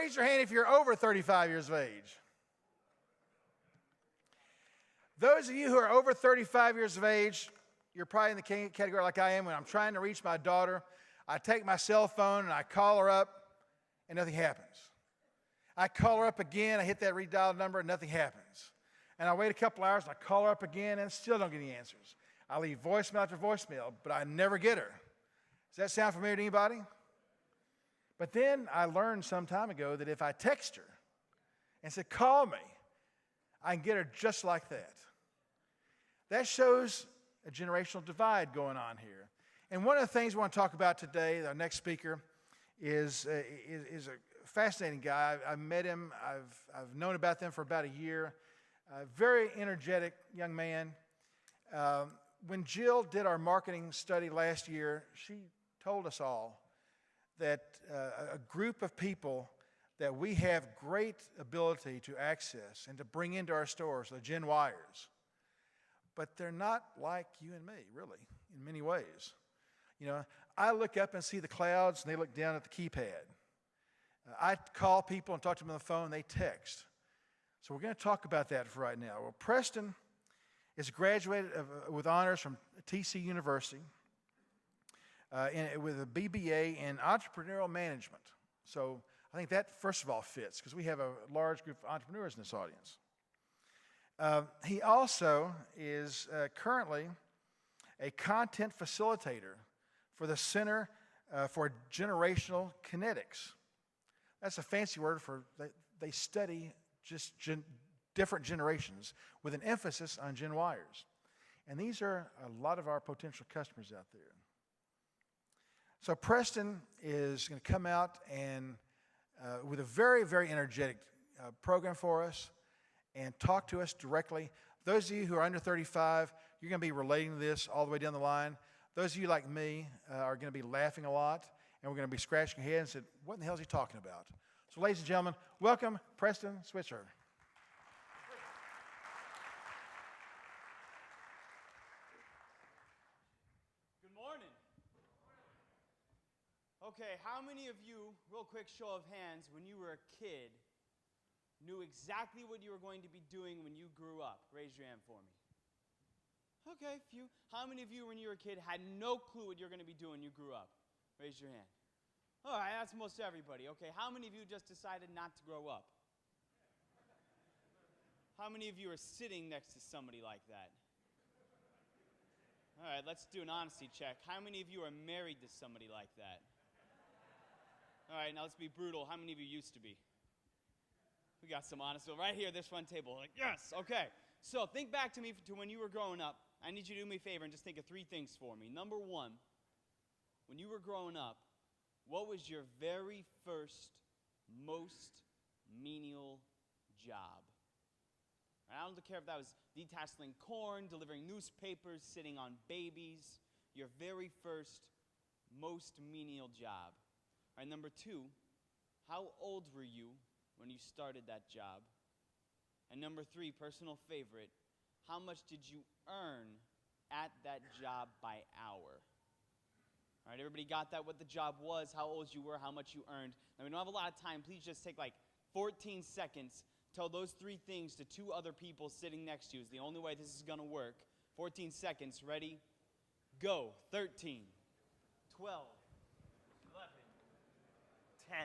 raise your hand if you're over 35 years of age. Those of you who are over 35 years of age, you're probably in the category like I am. When I'm trying to reach my daughter, I take my cell phone and I call her up, and nothing happens. I call her up again, I hit that redial number, and nothing happens. And I wait a couple hours, and I call her up again, and still don't get any answers. I leave voicemail after voicemail, but I never get her. Does that sound familiar to anybody? But then I learned some time ago that if I text her and say, call me, I can get her just like that. That shows a generational divide going on here. And one of the things we want to talk about today, our next speaker, is a fascinating guy. I met him. I've known about them for about a year. A very energetic young man. When Jill did our marketing study last year, she told us all that a group of people that we have great ability to access and to bring into our stores, the Gen Yers, but they're not like you and me, really, in many ways. You know, I look up and see the clouds, and they look down at the keypad. I call people and talk to them on the phone, and they text. So we're going to talk about that for right now. Well, Preston is graduated with honors from TC University with a BBA in entrepreneurial management. So I think that, first of all, fits because we have a large group of entrepreneurs in this audience. He also is currently a content facilitator for the Center for Generational Kinetics. That's a fancy word for they study just different generations with an emphasis on Gen Yers. And these are a lot of our potential customers out there. So Preston is going to come out and with a very, very energetic program for us and talk to us directly. Those of you who are under 35, you're going to be relating to this all the way down the line. Those of you like me are going to be laughing a lot, and we're going to be scratching your head and saying, what in the hell is he talking about? So ladies and gentlemen, welcome Preston Switzer. Good morning. Okay, how many of you, real quick show of hands, when you were a kid, knew exactly what you were going to be doing when you grew up? Raise your hand for me. Okay, few. How many of you, when you were a kid, had no clue what you're going to be doing when you grew up? Raise your hand. All right, that's most everybody. Okay, how many of you just decided not to grow up? How many of you are sitting next to somebody like that? All right, let's do an honesty check. How many of you are married to somebody like that? All right, now let's be brutal. How many of you used to be? We got some honest. So right here, this front table. Like, yes, okay. So think back to me to when you were growing up. I need you to do me a favor and just think of three things for me. Number one, when you were growing up, what was your very first, most menial job? I don't care if that was detasseling corn, delivering newspapers, sitting on babies. Your very first, most menial job. All right, number two, how old were you when you started that job? And number three, personal favorite, how much did you earn at that job by hour? All right, everybody got that, what the job was, how old you were, how much you earned. Now, we don't have a lot of time. Please just take like 14 seconds. Tell those three things to two other people sitting next to you. It's the only way this is going to work. 14 seconds. Ready? Go. 13, 12, 11, 10.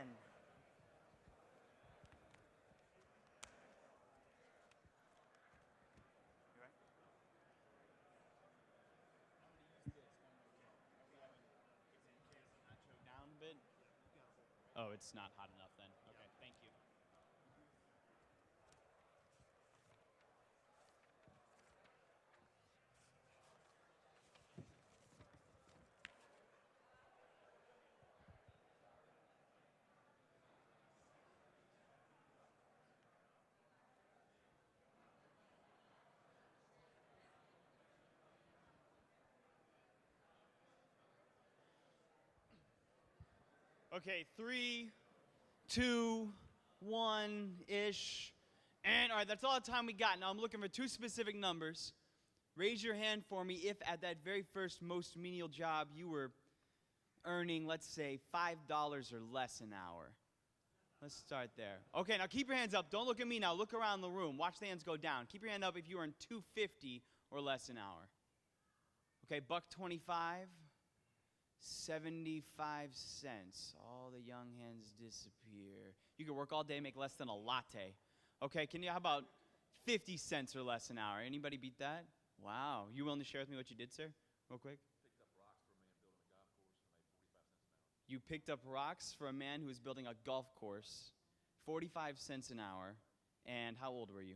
Oh, it's not hot enough then. Okay, thank you. Okay, 3, 2, 1-ish. And all right, that's all the time we got. Now I'm looking for two specific numbers. Raise your hand for me if at that very first most menial job you were earning, let's say, $5 or less an hour. Let's start there. Okay, now keep your hands up. Don't look at me now. Look around the room. Watch the hands go down. Keep your hand up if you earn $2.50 or less an hour. Okay, $1.25, 75 cents. All the young hands disappear. You could work all day, make less than a latte. Okay, how about 50 cents or less an hour? Anybody beat that? Wow. You willing to share with me what you did, sir? Real quick. You picked up rocks for a man who was building a golf course, 45 cents an hour, and how old were you?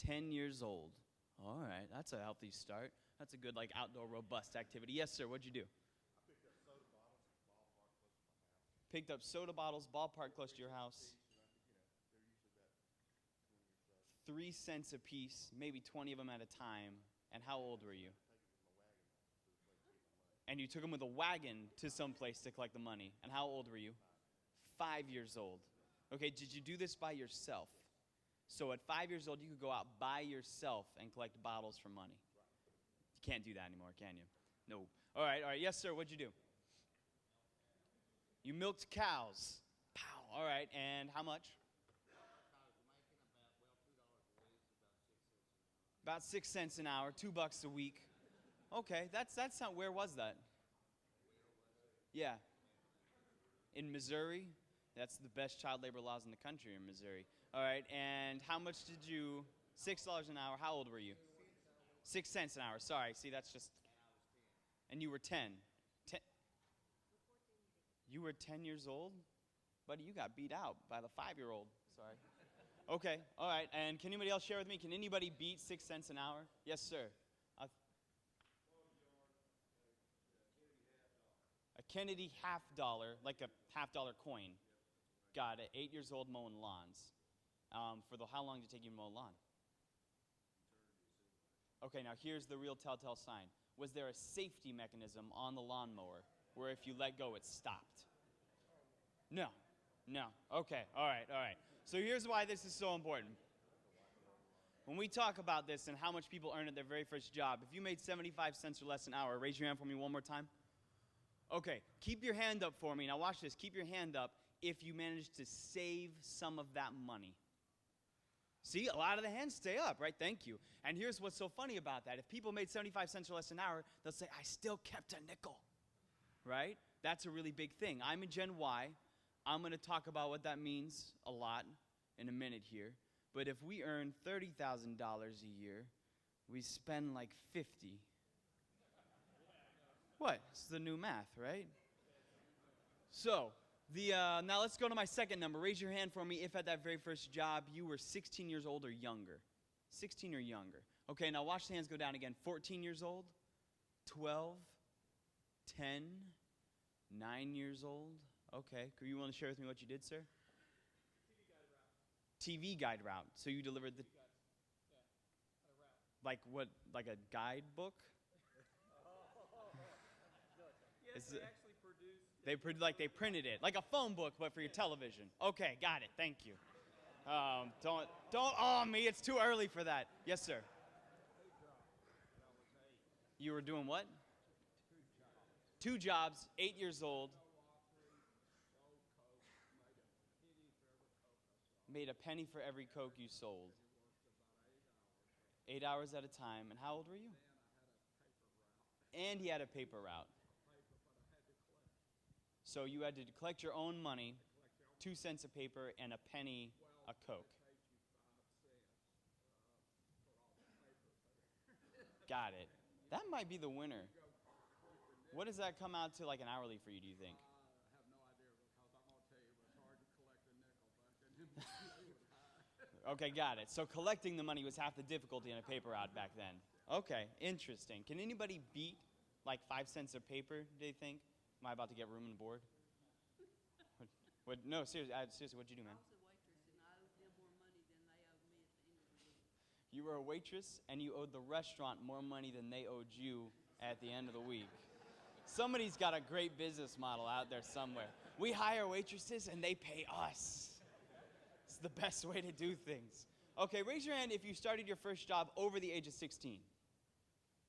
10 years old. All right, that's a healthy start. That's a good, outdoor, robust activity. Yes, sir, what'd you do? Picked up soda bottles, ballpark close to your house. 3 cents a piece, maybe 20 of them at a time. And how old were you? And you took them with a wagon to some place to collect the money. And how old were you? 5 years old. Okay, did you do this by yourself? So at 5 years old, you could go out by yourself and collect bottles for money. You can't do that anymore, can you? No. All right. Yes, sir, what'd you do? You milked cows. Pow. All right, and how much? About 6 cents an hour, $2 a week. Okay, that's not, where was that? Yeah. In Missouri? That's the best child labor laws in the country in Missouri. All right, and how much did you, $6 an hour, how old were you? 6 cents an hour, sorry, see that's just, and you were 10. You were 10 years old? Buddy, you got beat out by the 5-year-old, sorry. Okay, all right, and can anybody else share with me, can anybody beat 6 cents an hour? Yes, sir. A Kennedy $half, like a $half coin. Got it. 8 years old mowing lawns. How long did it take you to mow a lawn? Okay, now here's the real telltale sign. Was there a safety mechanism on the lawnmower where if you let go, it stopped? No. Okay, all right. So here's why this is so important. When we talk about this and how much people earn at their very first job, if you made 75 cents or less an hour, raise your hand for me one more time. Okay, keep your hand up for me. Now watch this. Keep your hand up if you manage to save some of that money. See, a lot of the hands stay up, right? Thank you. And here's what's so funny about that. If people made 75 cents or less an hour, they'll say, I still kept a nickel, right? That's a really big thing. I'm in Gen Y. I'm going to talk about what that means a lot in a minute here. But if we earn $30,000 a year, we spend like 50. What? It's the new math, right? So, now let's go to my second number. Raise your hand for me if at that very first job you were 16 years old or younger. 16 or younger. Okay, now watch the hands go down again. 14 years old, 12, 10, 9 years old. Okay, you want to share with me what you did, sir? TV guide route. So you delivered the... Like what? Like a guidebook? Yes, they actually produced... They printed it. Like a phone book, but for your television. Okay, got it. Thank you. Don't awe me. It's too early for that. Yes, sir. You were doing what? 2 jobs, 8 years old. Made a penny for every Coke you sold. 8 hours at a time. And how old were you? And he had a paper route. So you had to collect your own money, 2 cents a paper, and a penny a Coke. Got it. That might be the winner. What does that come out to like an hourly for you, do you think? I have no idea because I'm going to tell you it was hard to collect a nickel back then. Okay, got it. So collecting the money was half the difficulty in a paper route back then. Okay, interesting. Can anybody beat like 5 cents a paper, do you think? Am I about to get room and board? No, seriously, what'd you do, man? I was a waitress, and I owed them more money than they owed me at the end of the week. You were a waitress, and you owed the restaurant more money than they owed you at the end of the week. Somebody's got a great business model out there somewhere. We hire waitresses, and they pay us. It's the best way to do things. Okay, raise your hand if you started your first job over the age of 16.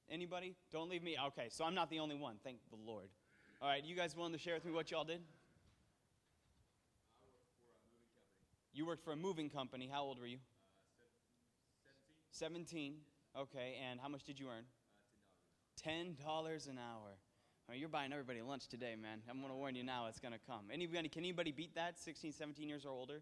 Anybody? Don't leave me. Okay, so I'm not the only one. Thank the Lord. All right, you guys willing to share with me what y'all did? You worked for a moving company. How old were you? 17. Okay, and how much did you earn? $10 an hour. I mean, you're buying everybody lunch today, man. I'm going to warn you now, it's going to come. Can anybody beat that, 16, 17 years or older?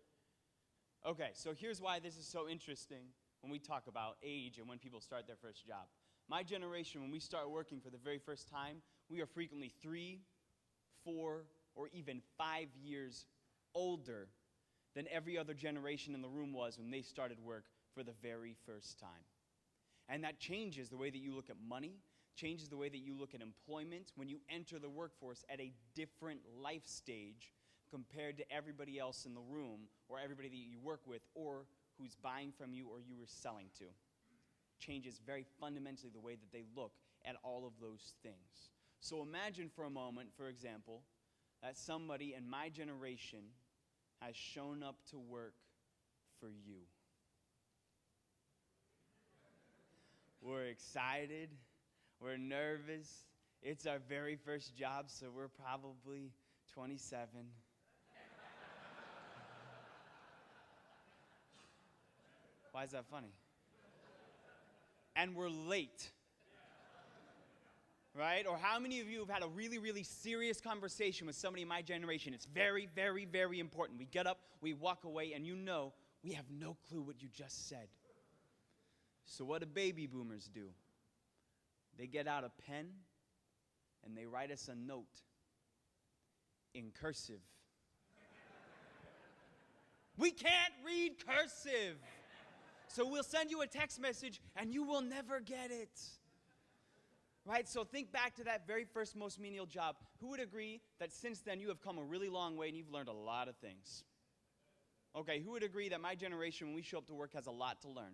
Okay, so here's why this is so interesting when we talk about age and when people start their first job. My generation, when we start working for the very first time, we are frequently 3, 4, or even 5 years older than every other generation in the room was when they started work for the very first time. And that changes the way that you look at money, changes the way that you look at employment when you enter the workforce at a different life stage compared to everybody else in the room or everybody that you work with or who's buying from you or you were selling to. Changes very fundamentally the way that they look at all of those things. So imagine for a moment, for example, that somebody in my generation has shown up to work for you. We're excited. We're nervous. It's our very first job, so we're probably 27. Why is that funny? And we're late. Right? Or how many of you have had a really, really serious conversation with somebody in my generation? It's very, very, very important. We get up, we walk away, and you know we have no clue what you just said. So what do baby boomers do? They get out a pen and they write us a note in cursive. We can't read cursive. So we'll send you a text message and you will never get it. Right? So think back to that very first most menial job. Who would agree that since then you have come a really long way and you've learned a lot of things? Okay, who would agree that my generation, when we show up to work, has a lot to learn?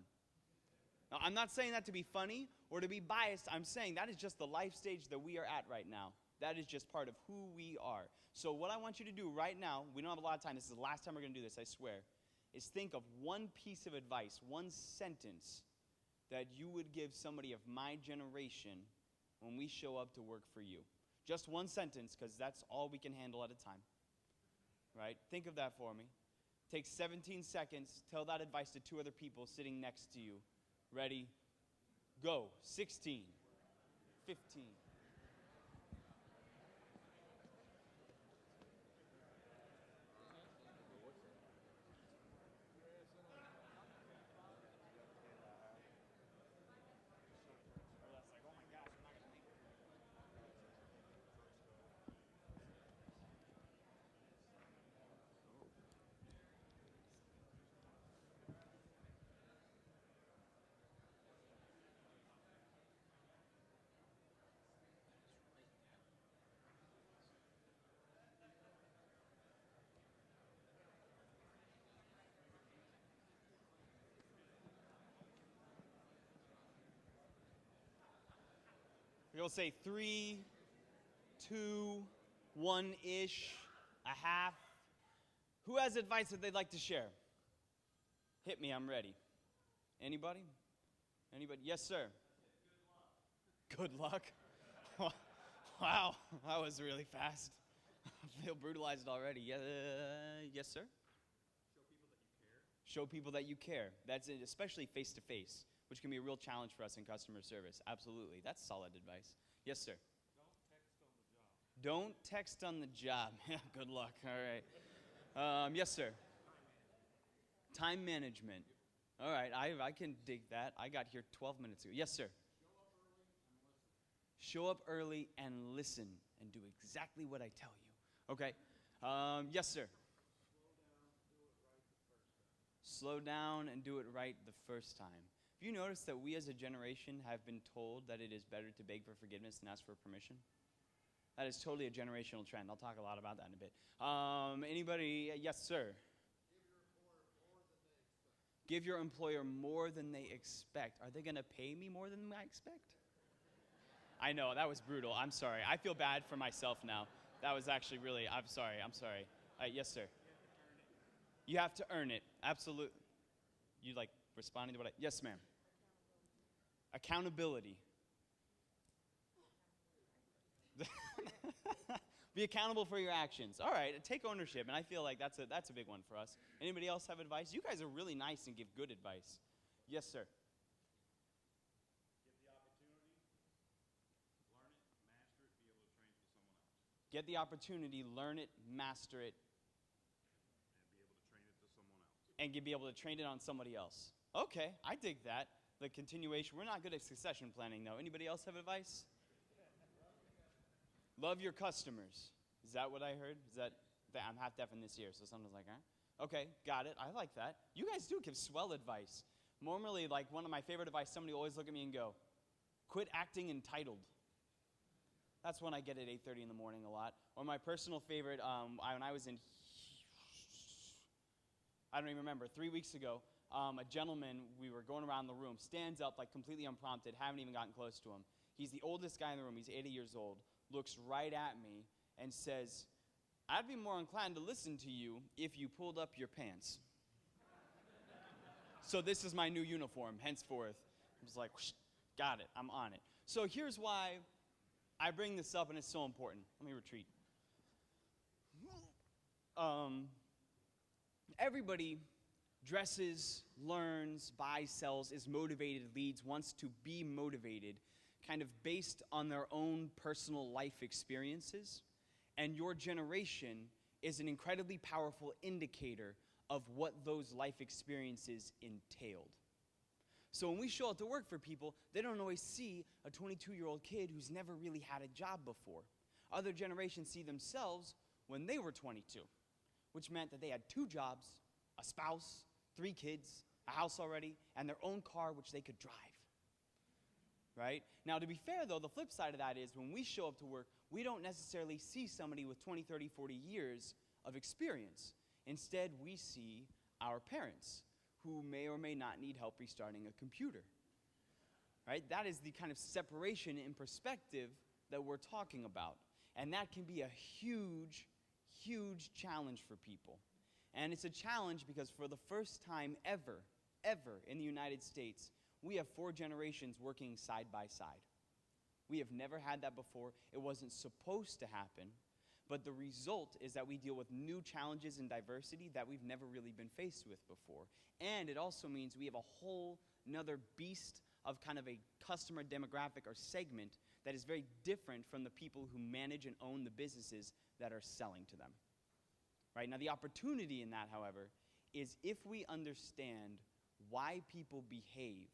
Now, I'm not saying that to be funny or to be biased. I'm saying that is just the life stage that we are at right now. That is just part of who we are. So what I want you to do right now, we don't have a lot of time. This is the last time we're going to do this, I swear, is think of one piece of advice, one sentence that you would give somebody of my generation when we show up to work for you. Just one sentence, because that's all we can handle at a time. Right? Think of that for me. Take 17 seconds. Tell that advice to 2 other people sitting next to you. Ready? Go. 16. 15. We'll say 3, 2, 1-ish, a half. Who has advice that they'd like to share? Hit me, I'm ready. Anybody? Anybody? Yes, sir. Good luck. Wow, that was really fast. I feel brutalized already. Yes, sir. Show people that you care. That's it, especially face to face, which can be a real challenge for us in customer service. Absolutely. That's solid advice. Yes, sir. Don't text on the job. Good luck. All right. Yes, sir. Time management. All right. I can dig that. I got here 12 minutes ago. Yes, sir. Show up early and listen and do exactly what I tell you. Okay. Yes, sir. Slow down and do it right the first time. Have you noticed that we as a generation have been told that it is better to beg for forgiveness than ask for permission? That is totally a generational trend. I'll talk a lot about that in a bit. Anybody? Yes, sir. Give your employer more than they expect. Are they going to pay me more than I expect? I know, that was brutal. I'm sorry. I feel bad for myself now. That was actually really, I'm sorry. Yes, sir. You have to earn it. Absolutely. You like responding to what I... Yes, ma'am. Accountability. Be accountable for your actions. All right, take ownership, and I feel like that's a big one for us. Anybody else have advice? You guys are really nice and give good advice. Yes, sir. Get the opportunity, learn it, master it, And be able to train it on somebody else. Okay, I dig that. The continuation. We're not good at succession planning, though. Anybody else have advice? Love your customers. Is that what I heard? I'm half deaf in this ear, so someone's like, huh? Okay, got it. I like that. You guys do give swell advice. Normally, like one of my favorite advice, somebody will always look at me and go, quit acting entitled. That's one I get at 8:30 in the morning a lot. Or my personal favorite, when I was in, I don't even remember, 3 weeks ago, a gentleman, we were going around the room, stands up like completely unprompted, haven't even gotten close to him. He's the oldest guy in the room, he's 80 years old, looks right at me and says, I'd be more inclined to listen to you if you pulled up your pants. So this is my new uniform, henceforth. I was like, got it, I'm on it. So here's why I bring this up and it's so important. Let me retreat. Everybody dresses, learns, buys, sells, is motivated, leads, wants to be motivated, kind of based on their own personal life experiences. And your generation is an incredibly powerful indicator of what those life experiences entailed. So when we show up to work for people, they don't always see a 22-year-old kid who's never really had a job before. Other generations see themselves when they were 22, which meant that they had 2 jobs, a spouse, 3 kids, a house already, and their own car which they could drive. Right? Now, to be fair, though, the flip side of that is when we show up to work, we don't necessarily see somebody with 20, 30, 40 years of experience. Instead, we see our parents who may or may not need help restarting a computer. Right? That is the kind of separation in perspective that we're talking about. And that can be a huge, huge challenge for people. And it's a challenge because for the first time ever in the United States, we have 4 generations working side by side. We have never had that before. It wasn't supposed to happen. But the result is that we deal with new challenges and diversity that we've never really been faced with before. And it also means we have a whole nother beast of kind of a customer demographic or segment that is very different from the people who manage and own the businesses that are selling to them. Right? Now, the opportunity in that, however, is if we understand why people behave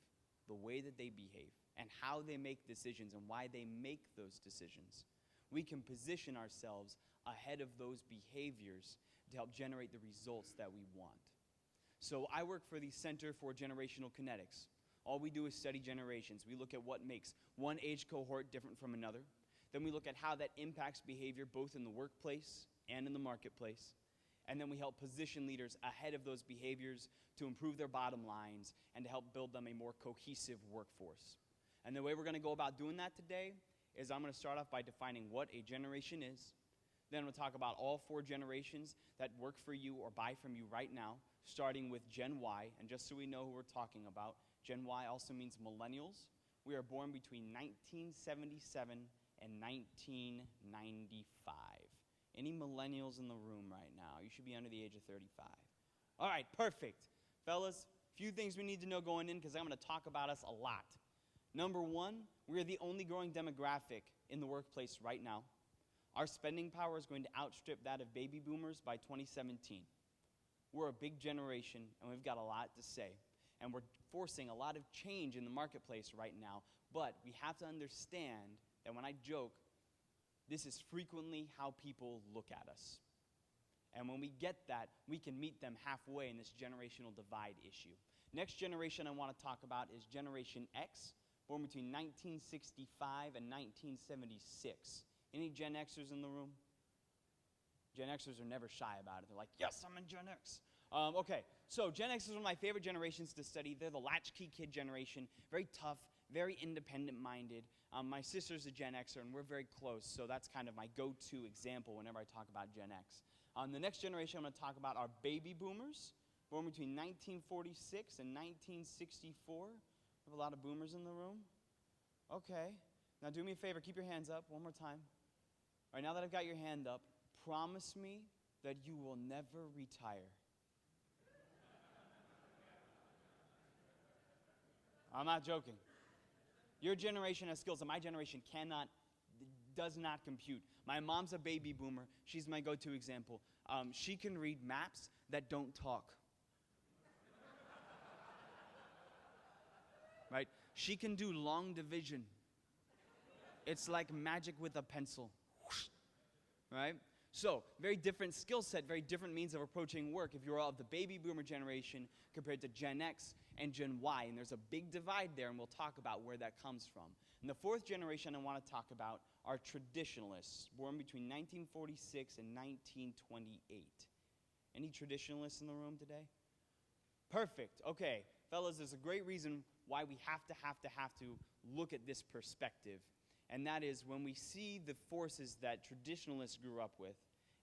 the way that they behave and how they make decisions and why they make those decisions, we can position ourselves ahead of those behaviors to help generate the results that we want. So I work for the Center for Generational Kinetics. All we do is study generations. We look at what makes one age cohort different from another. Then we look at how that impacts behavior both in the workplace and in the marketplace. And then we help position leaders ahead of those behaviors to improve their bottom lines and to help build them a more cohesive workforce. And the way we're going to go about doing that today is I'm going to start off by defining what a generation is. Then we'll talk about all 4 generations that work for you or buy from you right now, starting with Gen Y. And just so we know who we're talking about, Gen Y also means millennials. We are born between 1977 and 1995. Any millennials in the room right now? You should be under the age of 35. All right, perfect. Fellas, few things we need to know going in because I'm going to talk about us a lot. Number 1, we are the only growing demographic in the workplace right now. Our spending power is going to outstrip that of baby boomers by 2017. We're a big generation, and we've got a lot to say. And we're forcing a lot of change in the marketplace right now. But we have to understand that when I joke, this is frequently how people look at us. And when we get that, we can meet them halfway in this generational divide issue. Next generation I want to talk about is Generation X, born between 1965 and 1976. Any Gen Xers in the room? Gen Xers are never shy about it. They're like, yes, I'm in Gen X. Okay, so Gen X is one of my favorite generations to study. They're the latchkey kid generation, very tough, very independent-minded. My sister's a Gen Xer, and we're very close, so that's kind of my go-to example whenever I talk about Gen X. The next generation I'm going to talk about are baby boomers, born between 1946 and 1964. We have a lot of boomers in the room. Okay. Now do me a favor, keep your hands up one more time. All right, now that I've got your hand up, promise me that you will never retire. I'm not joking. Your generation has skills that my generation does not compute. My mom's a baby boomer. She's my go-to example. She can read maps that don't talk. Right? She can do long division. It's like magic with a pencil. Right? So, very different skill set, very different means of approaching work if you're of the baby boomer generation compared to Gen X and Gen Y. And there's a big divide there, and we'll talk about where that comes from. And the fourth generation I want to talk about are traditionalists, born between 1946 and 1928. Any traditionalists in the room today? Perfect. Okay, fellas, there's a great reason why we have to look at this perspective. And that is when we see the forces that traditionalists grew up with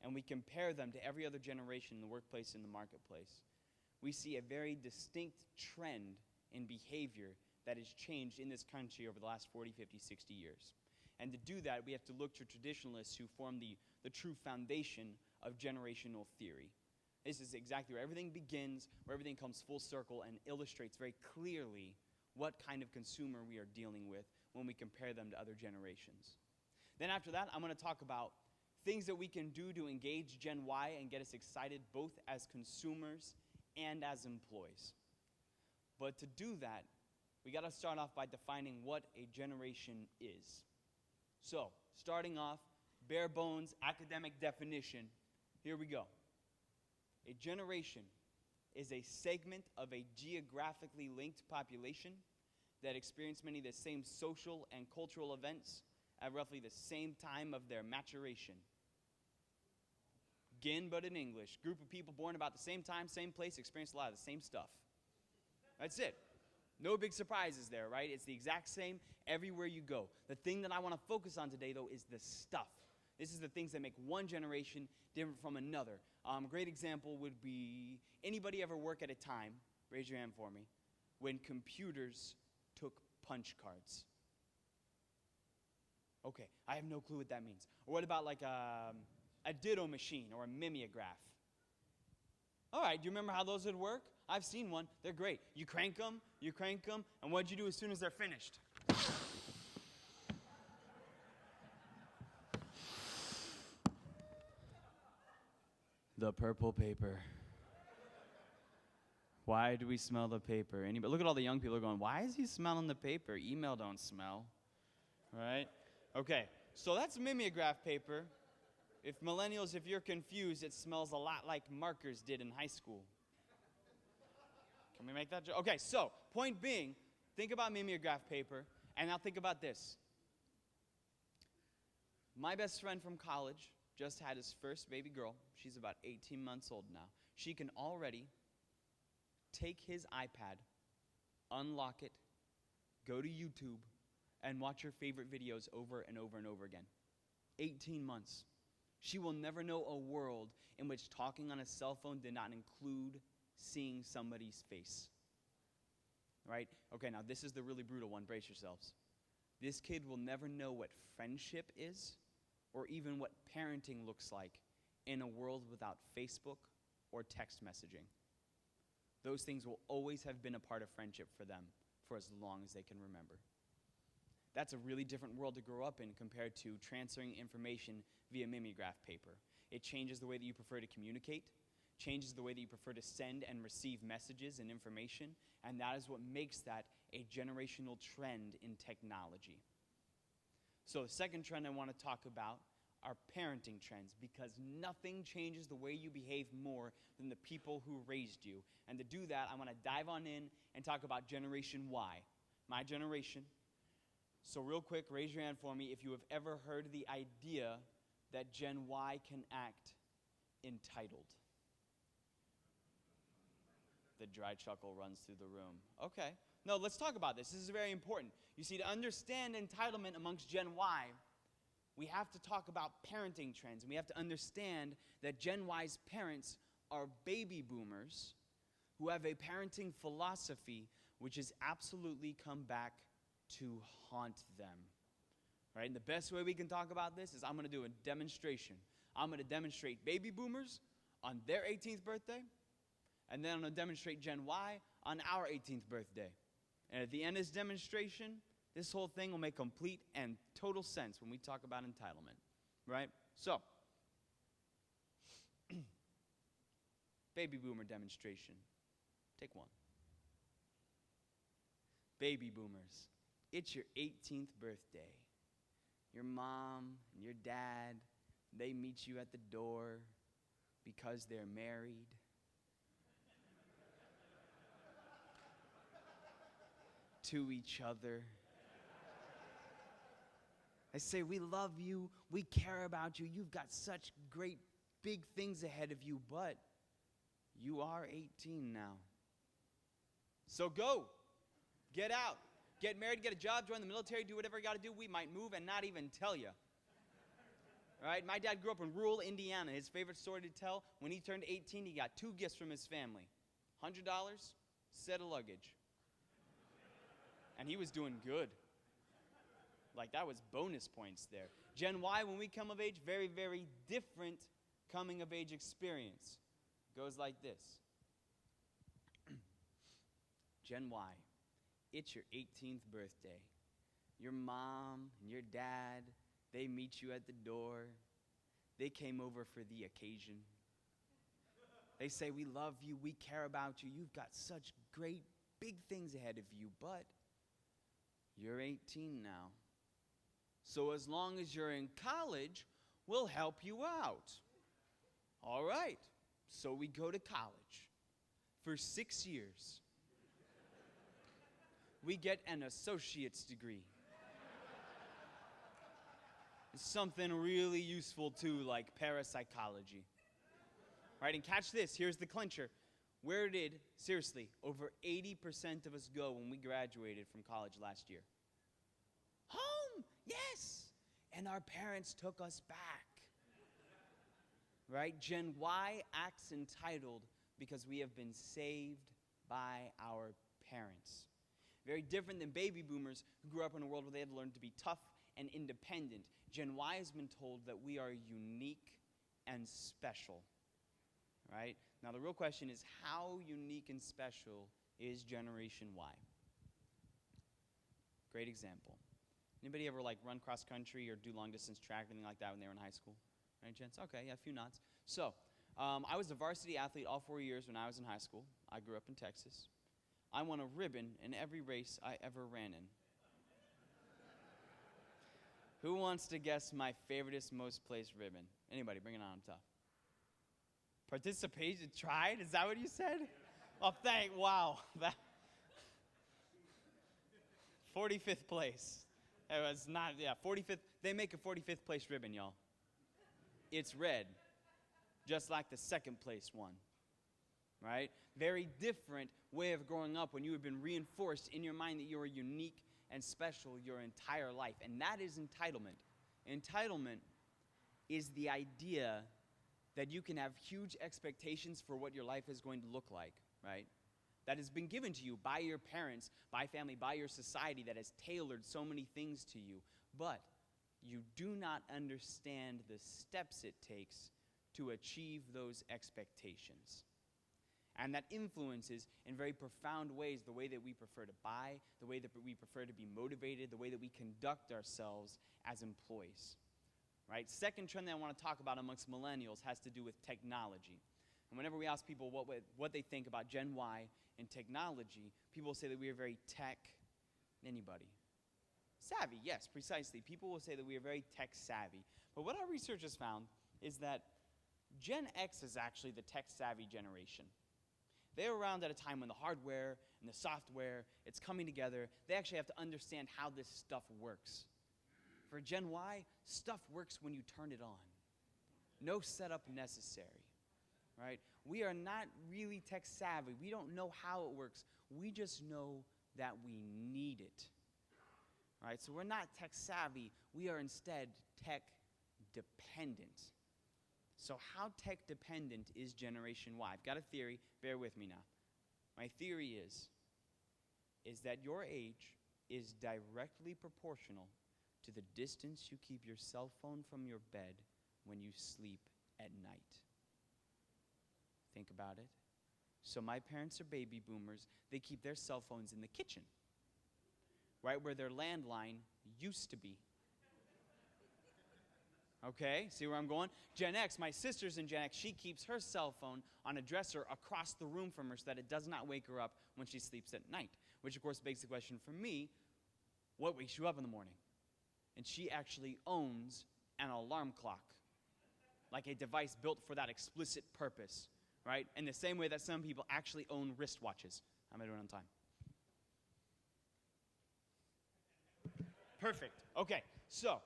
and we compare them to every other generation in the workplace and the marketplace, we see a very distinct trend in behavior that has changed in this country over the last 40, 50, 60 years. And to do that, we have to look to traditionalists who form the true foundation of generational theory. This is exactly where everything begins, where everything comes full circle and illustrates very clearly what kind of consumer we are dealing with when we compare them to other generations. Then after that, I'm going to talk about things that we can do to engage Gen Y and get us excited both as consumers and as employees. But to do that, we got to start off by defining what a generation is. So, starting off, bare bones academic definition, here we go. A generation is a segment of a geographically linked population that experience many of the same social and cultural events at roughly the same time of their maturation. Again, but in English, group of people born about the same time, same place, experience a lot of the same stuff. That's it. No big surprises there, right? It's the exact same everywhere you go. The thing that I want to focus on today, though, is the stuff. This is the things that make one generation different from another. A great example would be, anybody ever work at a time, raise your hand for me, when computers took punch cards? Okay, I have no clue what that means. Or what about like a ditto machine or a mimeograph? All right, do you remember how those would work? I've seen one. They're great. You crank them, and what'd you do as soon as they're finished? The purple paper. Why do we smell the paper? Anybody? Look at all the young people going, why is he smelling the paper? Email don't smell, right? Okay, so that's mimeograph paper. If millennials, if you're confused, it smells a lot like markers did in high school. Can we make that joke? Okay, so point being, think about mimeograph paper, and now think about this. My best friend from college just had his first baby girl. She's about 18 months old now. She can already take his iPad, unlock it, go to YouTube, and watch her favorite videos over and over and over again. 18 months. She will never know a world in which talking on a cell phone did not include seeing somebody's face. Right? Okay, now this is the really brutal one. Brace yourselves. This kid will never know what friendship is or even what parenting looks like in a world without Facebook or text messaging. Those things will always have been a part of friendship for them for as long as they can remember. That's a really different world to grow up in compared to transferring information via mimeograph paper. It changes the way that you prefer to communicate, changes the way that you prefer to send and receive messages and information, and that is what makes that a generational trend in technology. So the second trend I want to talk about are parenting trends, because nothing changes the way you behave more than the people who raised you. And to do that, I want to dive on in and talk about Generation Y, my generation. So real quick, raise your hand for me if you have ever heard the idea that Gen Y can act entitled. The dry chuckle runs through the room. Okay. No, let's talk about this. This is very important. You see, to understand entitlement amongst Gen Y, we have to talk about parenting trends. And we have to understand that Gen Y's parents are baby boomers who have a parenting philosophy which has absolutely come back to haunt them. Right? And the best way we can talk about this is I'm going to do a demonstration. I'm going to demonstrate baby boomers on their 18th birthday, and then I'm going to demonstrate Gen Y on our 18th birthday. And at the end of this demonstration, this whole thing will make complete and total sense when we talk about entitlement, right? So, baby boomer demonstration. Take one. Baby boomers, it's your 18th birthday. Your mom and your dad, they meet you at the door because they're married. To each other. I say, we love you, we care about you, you've got such great big things ahead of you, but you are 18 now. So go, get out, get married, get a job, join the military, do whatever you got to do. We might move and not even tell you. All right, my dad grew up in rural Indiana. His favorite story to tell, when he turned 18, he got 2 gifts from his family. $100, set of luggage. And he was doing good. Like, that was bonus points there. Gen Y, when we come of age, very, very different coming of age experience. Goes like this. Gen Y, it's your 18th birthday. Your mom and your dad, they meet you at the door. They came over for the occasion. They say, we love you, we care about you, you've got such great big things ahead of you, but you're 18 now. So as long as you're in college, we'll help you out. All right. So we go to college for 6 years. We get an associate's degree. It's something really useful too, like parapsychology. Right, and catch this, here's the clincher. Where did, seriously, over 80% of us go when we graduated from college last year? Home, yes. And our parents took us back. Right, Gen Y acts entitled because we have been saved by our parents. Very different than baby boomers who grew up in a world where they had to learn to be tough and independent. Gen Y has been told that we are unique and special. Right? Now the real question is, how unique and special is Generation Y? Great example. Anybody ever like run cross country or do long distance track or anything like that when they were in high school? Any chance? Okay, yeah, a few nods. So, I was a varsity athlete all 4 years when I was in high school. I grew up in Texas. I won a ribbon in every race I ever ran in. Who wants to guess my favoriteest, most placed ribbon? Anybody, bring it on, I'm tough. Participation, tried? Is that what you said? Oh, wow. 45th place. It was not, 45th. They make a 45th place ribbon, y'all. It's red, just like the second place one, right? Very different way of growing up when you have been reinforced in your mind that you are unique and special your entire life, and that is entitlement. Entitlement is the idea that you can have huge expectations for what your life is going to look like, right? That has been given to you by your parents, by family, by your society that has tailored so many things to you. But you do not understand the steps it takes to achieve those expectations. And that influences in very profound ways the way that we prefer to buy, the way that we prefer to be motivated, the way that we conduct ourselves as employees. Right? Second trend that I want to talk about amongst millennials has to do with technology. And whenever we ask people what they think about Gen Y and technology, people say that we are very tech. Anybody? Savvy, yes, precisely. People will say that we are very tech savvy. But what our research has found is that Gen X is actually the tech savvy generation. They're around at a time when the hardware and the software, it's coming together. They actually have to understand how this stuff works. For Gen Y, stuff works when you turn it on. No setup necessary, right? We are not really tech savvy. We don't know how it works. We just know that we need it, right? So we're not tech savvy. We are instead tech dependent. So how tech dependent is Generation Y? I've got a theory. Bear with me now. My theory is that your age is directly proportional to the distance you keep your cell phone from your bed when you sleep at night. Think about it. So my parents are baby boomers. They keep their cell phones in the kitchen, right where their landline used to be. Okay, see where I'm going? Gen X, my sister's in Gen X, she keeps her cell phone on a dresser across the room from her so that it does not wake her up when she sleeps at night. Which, of course, begs the question for me, what wakes you up in the morning? And she actually owns an alarm clock, like a device built for that explicit purpose, right? In the same way that some people actually own wristwatches. Am I doing it on time? Perfect. Okay, so.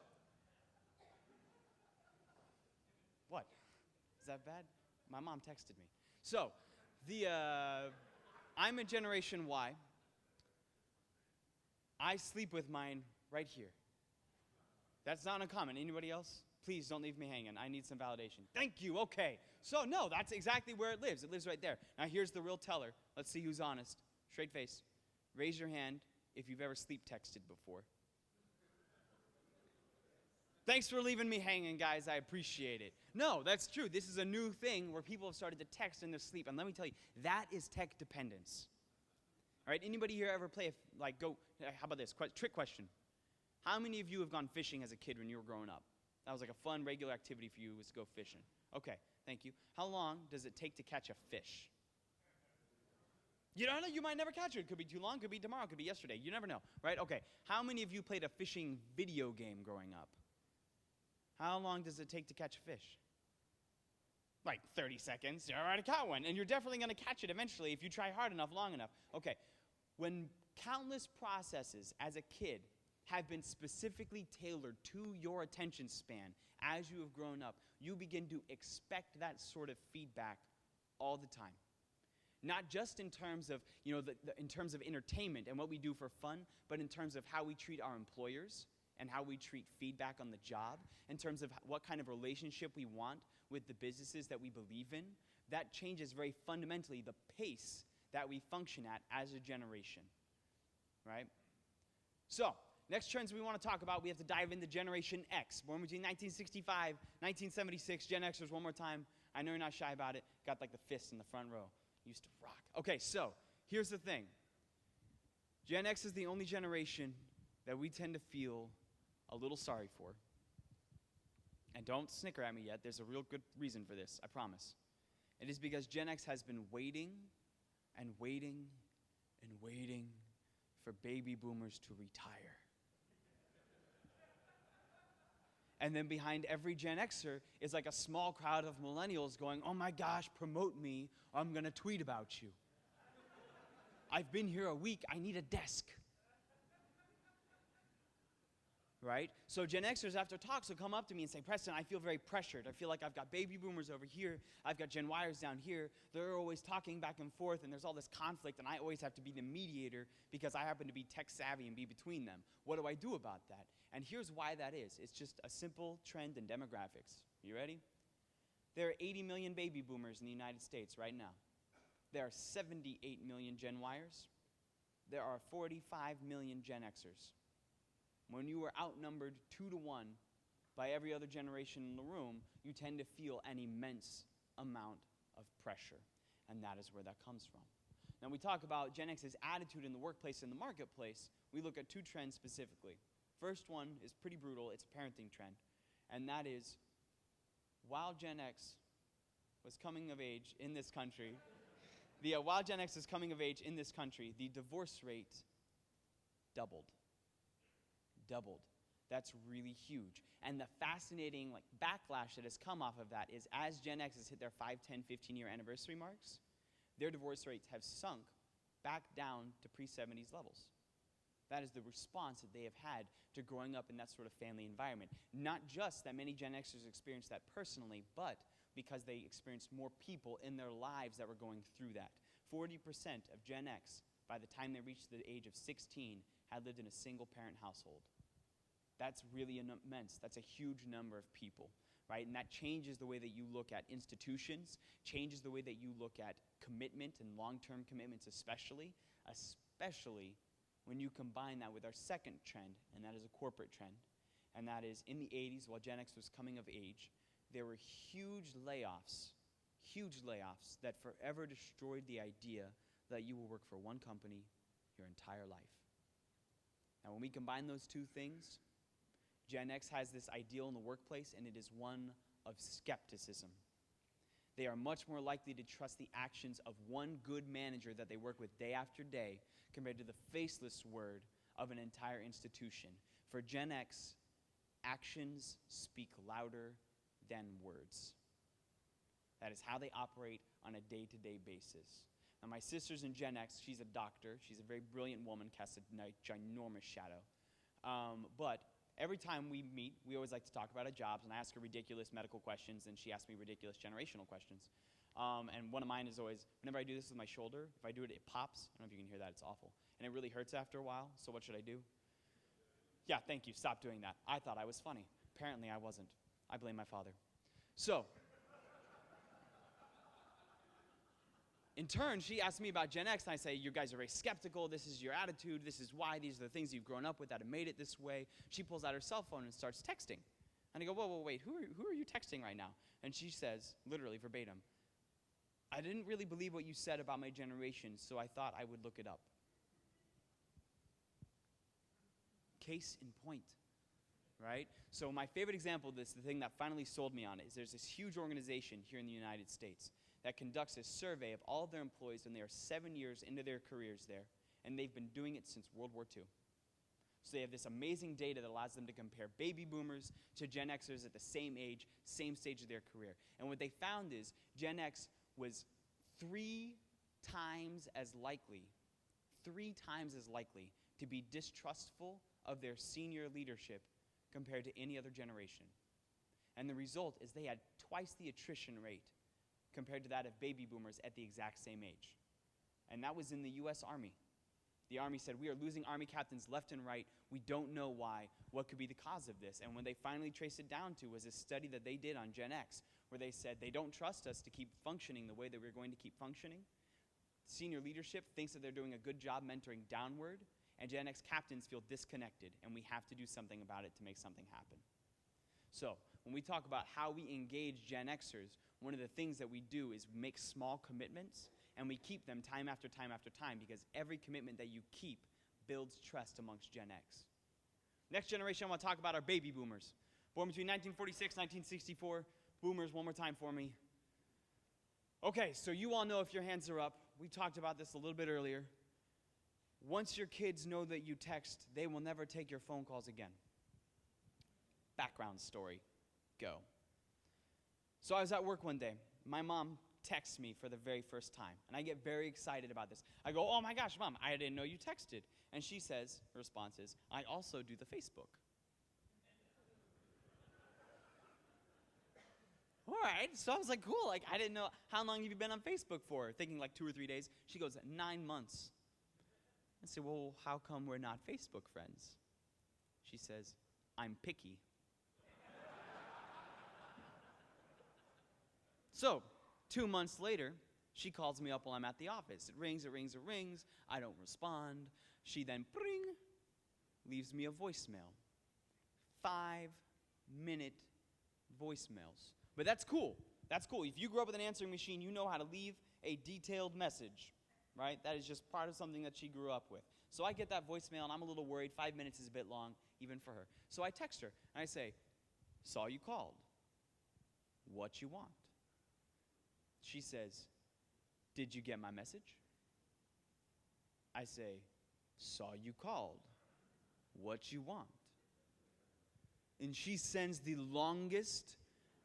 What? Is that bad? My mom texted me. So, I'm a Generation Y. I sleep with mine right here. That's not uncommon. Anybody else? Please don't leave me hanging. I need some validation. Thank you. Okay. So, no, that's exactly where it lives. It lives right there. Now, here's the real teller. Let's see who's honest. Straight face. Raise your hand if you've ever sleep texted before. Thanks for leaving me hanging, guys. I appreciate it. No, that's true. This is a new thing where people have started to text in their sleep. And let me tell you, that is tech dependence. All right, anybody here ever play, how about this? Trick question. How many of you have gone fishing as a kid when you were growing up? That was like a fun, regular activity for you was to go fishing. Okay, thank you. How long does it take to catch a fish? You don't know. You might never catch it. It could be too long. It could be tomorrow. It could be yesterday. You never know, right? Okay, how many of you played a fishing video game growing up? How long does it take to catch a fish? Like 30 seconds. You already caught one. And you're definitely going to catch it eventually if you try hard enough, long enough. Okay. When countless processes as a kid have been specifically tailored to your attention span as you have grown up, you begin to expect that sort of feedback all the time. Not just in terms of, in terms of entertainment and what we do for fun, but in terms of how we treat our employers, and how we treat feedback on the job, in terms of what kind of relationship we want with the businesses that we believe in. That changes very fundamentally the pace that we function at as a generation, right? So, next trends we want to talk about, we have to dive into Generation X, born between 1965, 1976, Gen Xers, one more time. I know you're not shy about it. Got like the fists in the front row. Used to rock. Okay, so, here's the thing. Gen X is the only generation that we tend to feel a little sorry for. And don't snicker at me yet. There's a real good reason for this, I promise. It is because Gen X has been waiting and waiting and waiting for baby boomers to retire. And then behind every Gen Xer is like a small crowd of millennials going, oh my gosh, promote me, or I'm going to tweet about you. I've been here a week, I need a desk. Right? So Gen Xers after talks will come up to me and say, Preston, I feel very pressured. I feel like I've got baby boomers over here. I've got Gen Yers down here. They're always talking back and forth, and there's all this conflict, and I always have to be the mediator because I happen to be tech savvy and be between them. What do I do about that? And here's why that is. It's just a simple trend in demographics. You ready? There are 80 million baby boomers in the United States right now. There are 78 million Gen Yers. There are 45 million Gen Xers. When you are outnumbered 2-to-1 by every other generation in the room, you tend to feel an immense amount of pressure. And that is where that comes from. Now, we talk about Gen X's attitude in the workplace and the marketplace. We look at two trends specifically. First one is pretty brutal. It's a parenting trend. And that is, while Gen X was coming of age in this country, the divorce rate doubled. That's really huge. And the fascinating backlash that has come off of that is as Gen X has hit their 5, 10, 15-year anniversary marks, their divorce rates have sunk back down to pre-70s levels. That is the response that they have had to growing up in that sort of family environment. Not just that many Gen Xers experience that personally, but because they experienced more people in their lives that were going through that. 40% of Gen X, by the time they reached the age of 16, had lived in a single-parent household. That's really immense. That's a huge number of people, right? And that changes the way that you look at institutions, changes the way that you look at commitment and long-term commitments especially when you combine that with our second trend, and that is a corporate trend. And that is, in the 80s, while Gen X was coming of age, there were huge layoffs that forever destroyed the idea that you will work for one company your entire life. Now, when we combine those two things, Gen X has this ideal in the workplace, and it is one of skepticism. They are much more likely to trust the actions of one good manager that they work with day after day compared to the faceless word of an entire institution. For Gen X, actions speak louder than words. That is how they operate on a day-to-day basis. Now, my sister's in Gen X. She's a doctor. She's a very brilliant woman, casts a ginormous shadow. But every time we meet, we always like to talk about our jobs, and I ask her ridiculous medical questions, and she asks me ridiculous generational questions. And one of mine is always, whenever I do this with my shoulder, if I do it, it pops. I don't know if you can hear that. It's awful. And it really hurts after a while, so what should I do? Yeah, thank you. Stop doing that. I thought I was funny. Apparently, I wasn't. I blame my father. So, in turn, she asked me about Gen X, and I say, you guys are very skeptical. This is your attitude. This is why. These are the things you've grown up with that have made it this way. She pulls out her cell phone and starts texting. And I go, whoa, wait, who are you texting right now? And she says, literally verbatim, I didn't really believe what you said about my generation, so I thought I would look it up. Case in point, right? So my favorite example of this, the thing that finally sold me on it, is there's this huge organization here in the United States that conducts a survey of all of their employees when they are 7 years into their careers there, and they've been doing it since World War II. So they have this amazing data that allows them to compare baby boomers to Gen Xers at the same age, same stage of their career. And what they found is Gen X was 3 times as likely to be distrustful of their senior leadership compared to any other generation. And the result is they had twice the attrition rate compared to that of baby boomers at the exact same age. And that was in the U.S. Army. The Army said, we are losing Army captains left and right. We don't know why. What could be the cause of this? And when they finally traced it down to was a study that they did on Gen X, where they said they don't trust us to keep functioning the way that we're going to keep functioning. Senior leadership thinks that they're doing a good job mentoring downward, and Gen X captains feel disconnected, and we have to do something about it to make something happen. So, when we talk about how we engage Gen Xers, one of the things that we do is make small commitments, and we keep them time after time after time, because every commitment that you keep builds trust amongst Gen X. Next generation I want to talk about are baby boomers. Born between 1946 and 1964. Boomers, one more time for me. Okay, so you all know if your hands are up. We talked about this a little bit earlier. Once your kids know that you text, they will never take your phone calls again. Background story. Go. So I was at work one day. My mom texts me for the very first time, and I get very excited about this. I go, oh my gosh, Mom, I didn't know you texted. And she says, her response is, I also do the Facebook. All right, so I was like, cool. Like, I didn't know, how long have you been on Facebook for? Thinking like 2 or 3 days. She goes, 9 months. I said, well, how come we're not Facebook friends? She says, I'm picky. So, 2 months later, she calls me up while I'm at the office. It rings, it rings, it rings. I don't respond. She then, bring, leaves me a voicemail. 5-minute voicemails. But that's cool. That's cool. If you grew up with an answering machine, you know how to leave a detailed message, right? That is just part of something that she grew up with. So I get that voicemail, and I'm a little worried. 5 minutes is a bit long, even for her. So I text her, and I say, saw you called. What you want? She says, did you get my message? I say, saw you called. What you want? And she sends the longest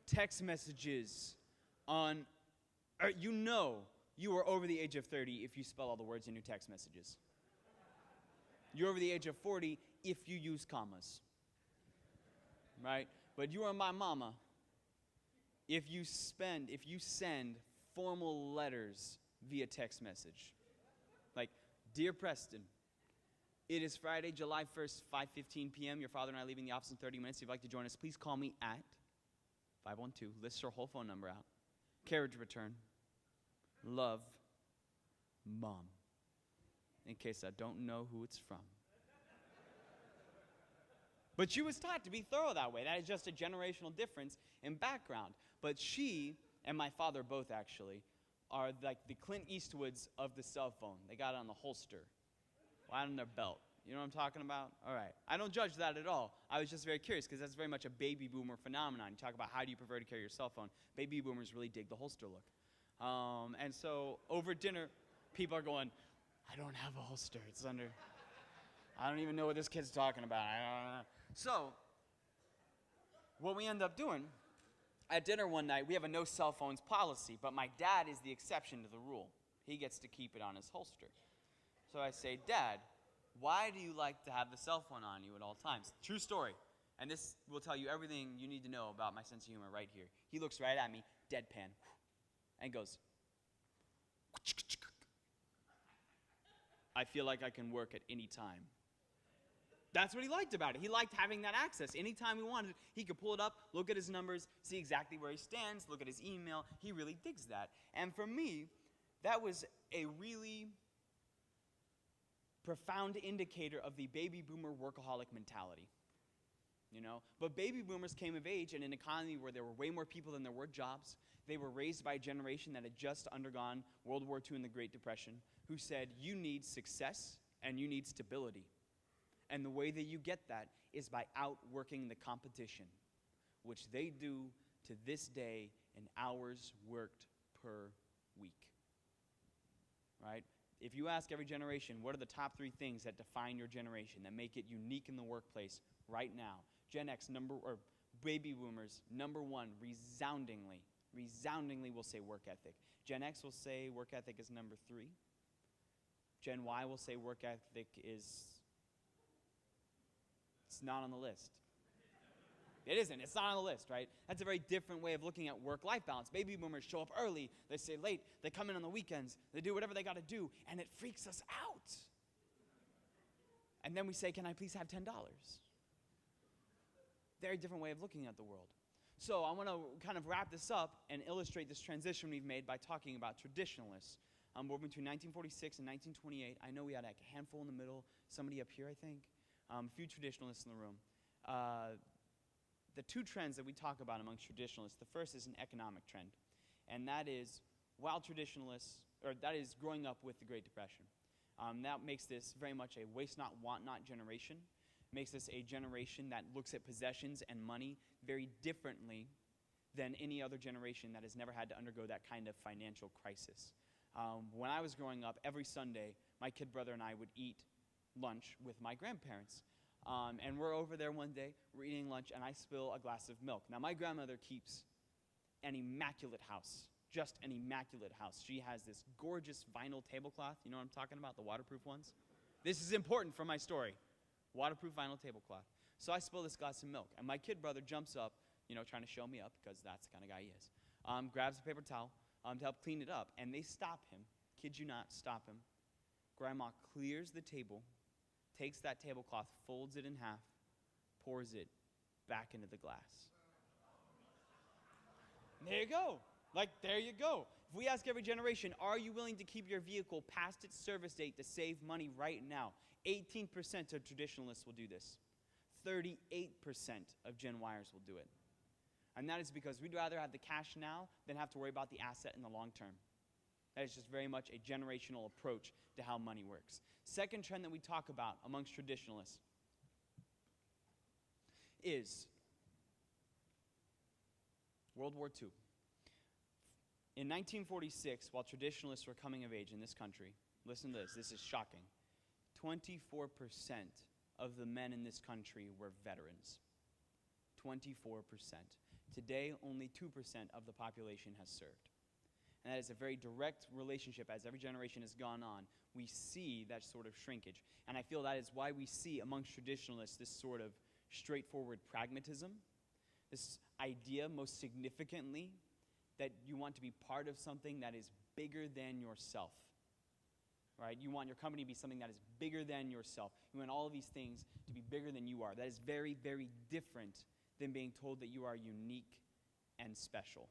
text messages on, you know you are over the age of 30 if you spell all the words in your text messages. You're over the age of 40 if you use commas. Right? But you are my mama if you send formal letters via text message. Like, dear Preston, it is Friday, July 1st, 5:15 p.m. Your father and I are leaving the office in 30 minutes. If you'd like to join us, please call me at 512. List her whole phone number out. Carriage return. Love, Mom. In case I don't know who it's from. But she was taught to be thorough that way. That is just a generational difference in background. But she and my father both actually are like the Clint Eastwoods of the cell phone. They got it on the holster, right on their belt. You know what I'm talking about? All right. I don't judge that at all. I was just very curious because that's very much a baby boomer phenomenon. You talk about how do you prefer to carry your cell phone. Baby boomers really dig the holster look. And so over dinner, people are going, I don't have a holster. It's under, I don't even know what this kid's talking about. So what we end up doing, at dinner one night, we have a no cell phones policy, but my dad is the exception to the rule. He gets to keep it on his holster. So I say, Dad, why do you like to have the cell phone on you at all times? True story. And this will tell you everything you need to know about my sense of humor right here. He looks right at me, deadpan, and goes, I feel like I can work at any time. That's what he liked about it. He liked having that access. Anytime he wanted, he could pull it up, look at his numbers, see exactly where he stands, look at his email. He really digs that. And for me, that was a really profound indicator of the baby boomer workaholic mentality. You know? But baby boomers came of age in an economy where there were way more people than there were jobs. They were raised by a generation that had just undergone World War II and the Great Depression, who said, you need success and you need stability. And the way that you get that is by outworking the competition, which they do to this day in hours worked per week. Right? If you ask every generation, what are the top 3 things that define your generation, that make it unique in the workplace right now? Gen X, or baby boomers, number 1, resoundingly will say work ethic. Gen X will say work ethic is number 3. Gen Y will say work ethic is, it's not on the list. It isn't. It's not on the list, right? That's a very different way of looking at work-life balance. Baby boomers show up early. They stay late. They come in on the weekends. They do whatever they got to do, and it freaks us out. And then we say, can I please have $10? Very different way of looking at the world. So I want to kind of wrap this up and illustrate this transition we've made by talking about traditionalists. Between 1946 and 1928, I know we had like a handful in the middle, somebody up here, I think, a few traditionalists in the room. The 2 trends that we talk about amongst traditionalists, the first is an economic trend, and that is that is growing up with the Great Depression. That makes this very much a waste not, want not generation, makes this a generation that looks at possessions and money very differently than any other generation that has never had to undergo that kind of financial crisis. When I was growing up, every Sunday, my kid brother and I would eat lunch with my grandparents. And we're over there one day, we're eating lunch, and I spill a glass of milk. Now, my grandmother keeps an immaculate house, just an immaculate house. She has this gorgeous vinyl tablecloth. You know what I'm talking about, the waterproof ones? This is important for my story. Waterproof vinyl tablecloth. So I spill this glass of milk, and my kid brother jumps up, trying to show me up, because that's the kind of guy he is, grabs a paper towel to help clean it up, and they stop him. Kid you not, stop him. Grandma clears the table, takes that tablecloth, folds it in half, pours it back into the glass. There you go. There you go. If we ask every generation, are you willing to keep your vehicle past its service date to save money right now? 18% of traditionalists will do this. 38% of Gen Yers will do it. And that is because we'd rather have the cash now than have to worry about the asset in the long term. That is just very much a generational approach to how money works. Second trend that we talk about amongst traditionalists is World War II. In 1946, while traditionalists were coming of age in this country, listen to this is shocking, 24% of the men in this country were veterans. 24%. Today, only 2% of the population has served. And that is a very direct relationship. As every generation has gone on, we see that sort of shrinkage. And I feel that is why we see amongst traditionalists this sort of straightforward pragmatism, this idea, most significantly, that you want to be part of something that is bigger than yourself. Right? You want your company to be something that is bigger than yourself. You want all of these things to be bigger than you are. That is very, very different than being told that you are unique and special.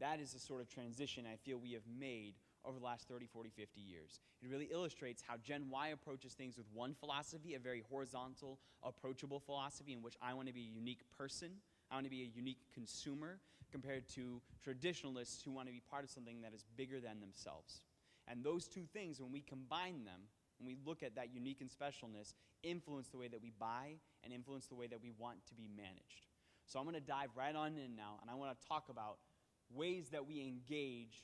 That is the sort of transition I feel we have made over the last 30, 40, 50 years. It really illustrates how Gen Y approaches things with one philosophy, a very horizontal, approachable philosophy in which I want to be a unique person, I want to be a unique consumer, compared to traditionalists who want to be part of something that is bigger than themselves. And those two things, when we combine them, when we look at that unique and specialness, influence the way that we buy and influence the way that we want to be managed. So I'm going to dive right on in now, and I want to talk about ways that we engage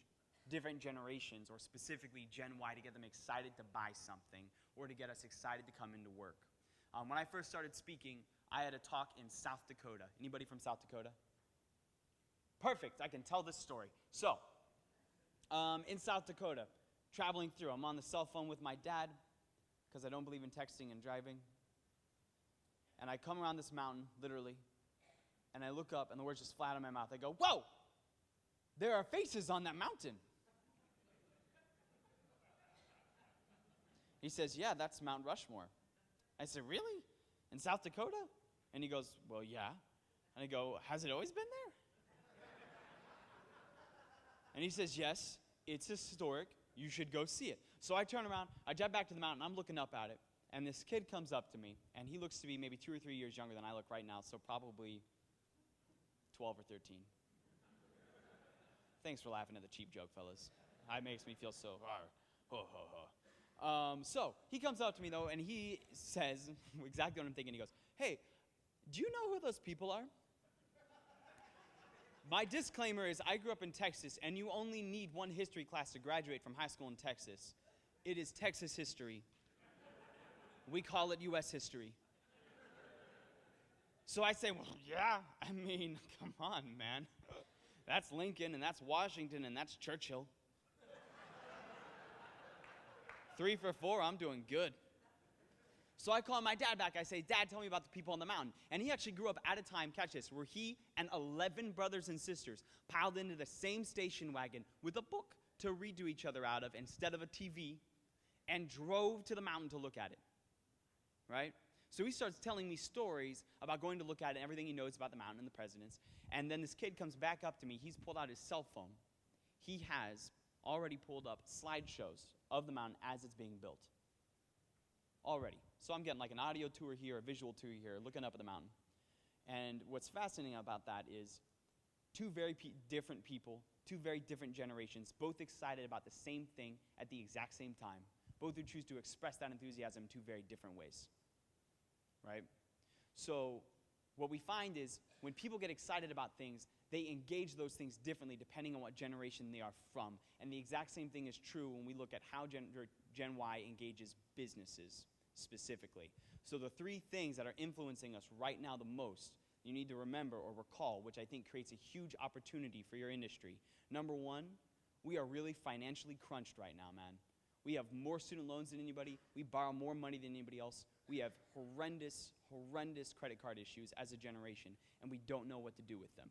different generations, or specifically Gen Y, to get them excited to buy something or to get us excited to come into work. When I first started speaking, I had a talk in South Dakota. Anybody from South Dakota? Perfect, I can tell this story. So, in South Dakota, traveling through, I'm on the cell phone with my dad, because I don't believe in texting and driving. And I come around this mountain, literally, and I look up, and the words just fly out of my mouth. I go, whoa! There are faces on that mountain. He says, yeah, that's Mount Rushmore. I said, really? In South Dakota? And he goes, well, yeah. And I go, has it always been there? And he says, yes, it's historic. You should go see it. So I turn around, I drive back to the mountain, I'm looking up at it, and this kid comes up to me, and he looks to be maybe 2 or 3 years younger than I look right now, so probably 12 or 13. Thanks for laughing at the cheap joke, fellas. It makes me feel so, so he comes up to me, though, and he says exactly what I'm thinking. He goes, hey, do you know who those people are? My disclaimer is I grew up in Texas, and you only need one history class to graduate from high school in Texas. It is Texas history. We call it U.S. history. So I say, well, yeah, I mean, come on, man. That's Lincoln, and that's Washington, and that's Churchill. 3 for 4, I'm doing good. So I call my dad back. I say, Dad, tell me about the people on the mountain. And he actually grew up at a time, catch this, where he and 11 brothers and sisters piled into the same station wagon with a book to read to each other out of instead of a TV, and drove to the mountain to look at it, right? So he starts telling me stories about going to look at it and everything he knows about the mountain and the presidents. And then this kid comes back up to me. He's pulled out his cell phone. He has already pulled up slideshows of the mountain as it's being built. Already. So I'm getting like an audio tour here, a visual tour here, looking up at the mountain. And what's fascinating about that is two very different people, two very different generations, both excited about the same thing at the exact same time. Both who choose to express that enthusiasm in two very different ways. Right? So what we find is when people get excited about things, they engage those things differently depending on what generation they are from. And the exact same thing is true when we look at how Gen Y engages businesses specifically. So the 3 things that are influencing us right now the most, you need to remember or recall, which I think creates a huge opportunity for your industry. Number 1, we are really financially crunched right now, man. We have more student loans than anybody. We borrow more money than anybody else. We have horrendous credit card issues as a generation, and we don't know what to do with them,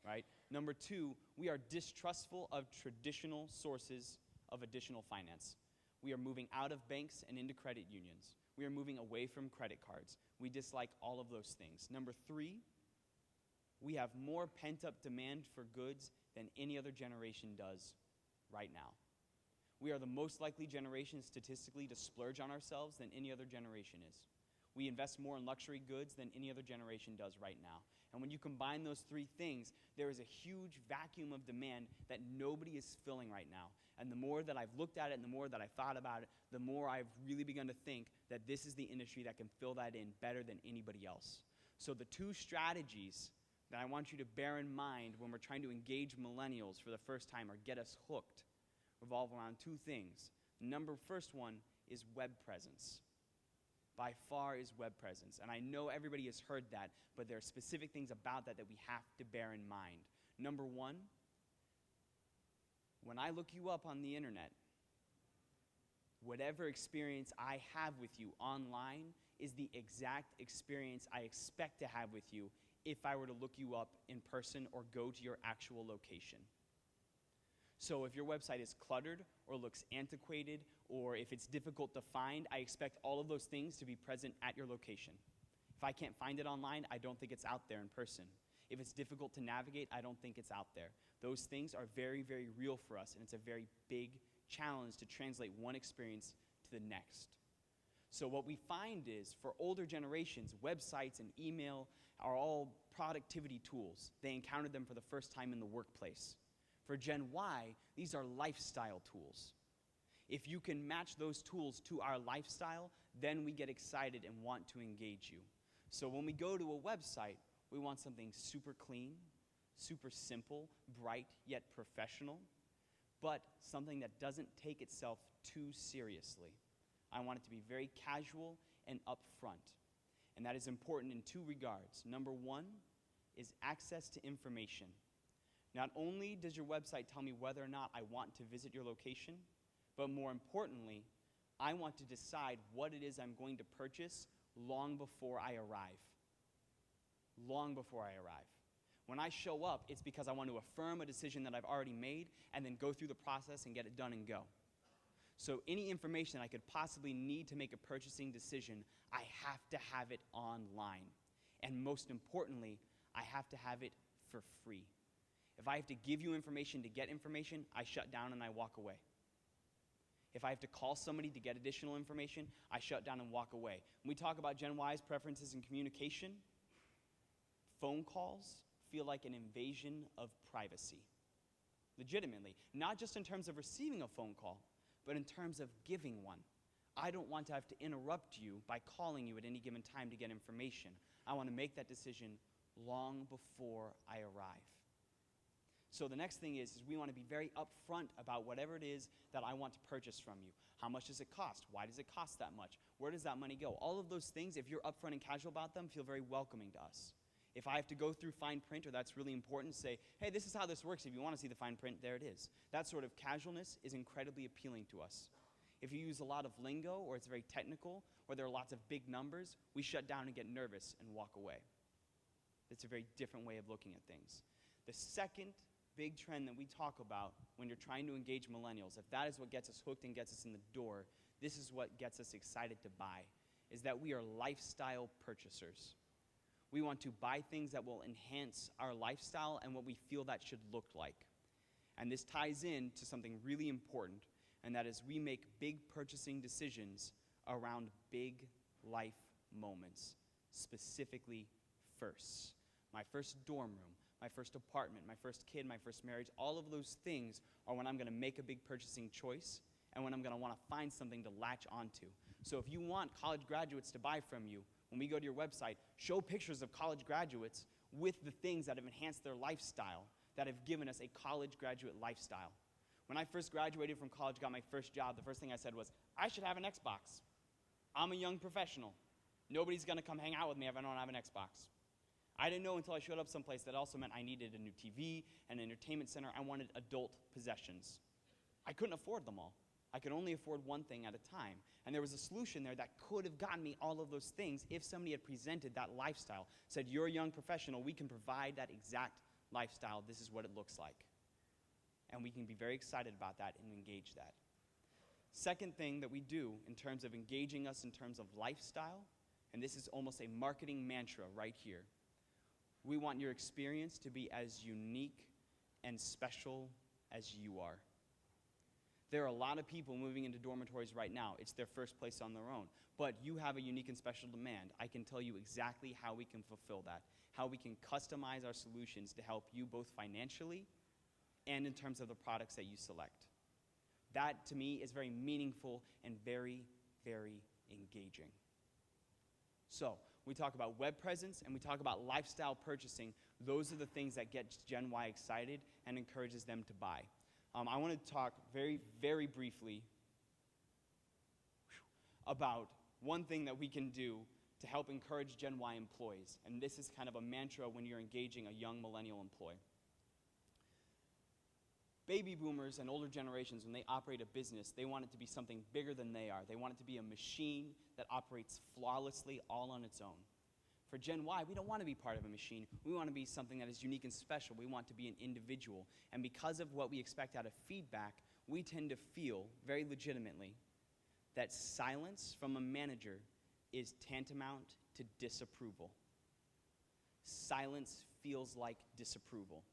right? Number 2, we are distrustful of traditional sources of additional finance. We are moving out of banks and into credit unions. We are moving away from credit cards. We dislike all of those things. Number 3, we have more pent-up demand for goods than any other generation does right now. We are the most likely generation statistically to splurge on ourselves than any other generation is. We invest more in luxury goods than any other generation does right now. And when you combine those 3 things, there is a huge vacuum of demand that nobody is filling right now. And the more that I've looked at it and the more that I've thought about it, the more I've really begun to think that this is the industry that can fill that in better than anybody else. So the 2 strategies that I want you to bear in mind when we're trying to engage millennials for the first time or get us hooked revolve around 2 things. First one is web presence. By far is web presence. And I know everybody has heard that, but there are specific things about that we have to bear in mind. Number 1, when I look you up on the internet, whatever experience I have with you online is the exact experience I expect to have with you if I were to look you up in person or go to your actual location. So if your website is cluttered or looks antiquated or if it's difficult to find, I expect all of those things to be present at your location. If I can't find it online, I don't think it's out there in person. If it's difficult to navigate, I don't think it's out there. Those things are very, very real for us, and it's a very big challenge to translate one experience to the next. So what we find is, for older generations, websites and email are all productivity tools. They encountered them for the first time in the workplace. For Gen Y, these are lifestyle tools. If you can match those tools to our lifestyle, then we get excited and want to engage you. So when we go to a website, we want something super clean, super simple, bright yet professional, but something that doesn't take itself too seriously. I want it to be very casual and upfront. And that is important in two regards. Number one is access to information. Not only does your website tell me whether or not I want to visit your location, but more importantly, I want to decide what it is I'm going to purchase long before I arrive. Long before I arrive. When I show up, it's because I want to affirm a decision that I've already made and then go through the process and get it done and go. So any information I could possibly need to make a purchasing decision, I have to have it online. And most importantly, I have to have it for free. If I have to give you information to get information, I shut down and I walk away. If I have to call somebody to get additional information, I shut down and walk away. When we talk about Gen Y's preferences in communication, phone calls feel like an invasion of privacy. Legitimately. Not just in terms of receiving a phone call, but in terms of giving one. I don't want to have to interrupt you by calling you at any given time to get information. I want to make that decision long before I arrive. So the next thing is we want to be very upfront about whatever it is that I want to purchase from you. How much does it cost? Why does it cost that much? Where does that money go? All of those things, if you're upfront and casual about them, feel very welcoming to us. If I have to go through fine print, or that's really important, say, hey, this is how this works. If you want to see the fine print, there it is. That sort of casualness is incredibly appealing to us. If you use a lot of lingo, or it's very technical, or there are lots of big numbers, we shut down and get nervous and walk away. It's a very different way of looking at things. The second big trend that we talk about when you're trying to engage millennials, if that is what gets us hooked and gets us in the door, this is what gets us excited to buy, is that we are lifestyle purchasers. We want to buy things that will enhance our lifestyle and what we feel that should look like. And this ties in to something really important, and that is we make big purchasing decisions around big life moments, specifically firsts. My first dorm room, my first apartment, my first kid, my first marriage, all of those things are when I'm going to make a big purchasing choice and when I'm going to want to find something to latch onto. So if you want college graduates to buy from you, when we go to your website, show pictures of college graduates with the things that have enhanced their lifestyle, that have given us a college graduate lifestyle. When I first graduated from college, got my first job, the first thing I said was, I should have an Xbox. I'm a young professional. Nobody's going to come hang out with me if I don't have an Xbox. I didn't know until I showed up someplace that also meant I needed a new TV, an entertainment center. I wanted adult possessions. I couldn't afford them all. I could only afford one thing at a time. And there was a solution there that could have gotten me all of those things if somebody had presented that lifestyle, said, you're a young professional, we can provide that exact lifestyle, this is what it looks like. And we can be very excited about that and engage that. Second thing that we do in terms of engaging us in terms of lifestyle, and this is almost a marketing mantra right here, we want your experience to be as unique and special as you are. There are a lot of people moving into dormitories right now. It's their first place on their own. But you have a unique and special demand. I can tell you exactly how we can fulfill that, how we can customize our solutions to help you both financially and in terms of the products that you select. That, to me, is very meaningful and very, very engaging. So, we talk about web presence and we talk about lifestyle purchasing. Those are the things that get Gen Y excited and encourages them to buy. I want to talk very, very briefly about one thing that we can do to help encourage Gen Y employees. And this is kind of a mantra when you're engaging a young millennial employee. Baby boomers and older generations, when they operate a business, they want it to be something bigger than they are. They want it to be a machine that operates flawlessly all on its own. For Gen Y, we don't want to be part of a machine. We want to be something that is unique and special. We want to be an individual. And because of what we expect out of feedback, we tend to feel, very legitimately, that silence from a manager is tantamount to disapproval. Silence feels like disapproval.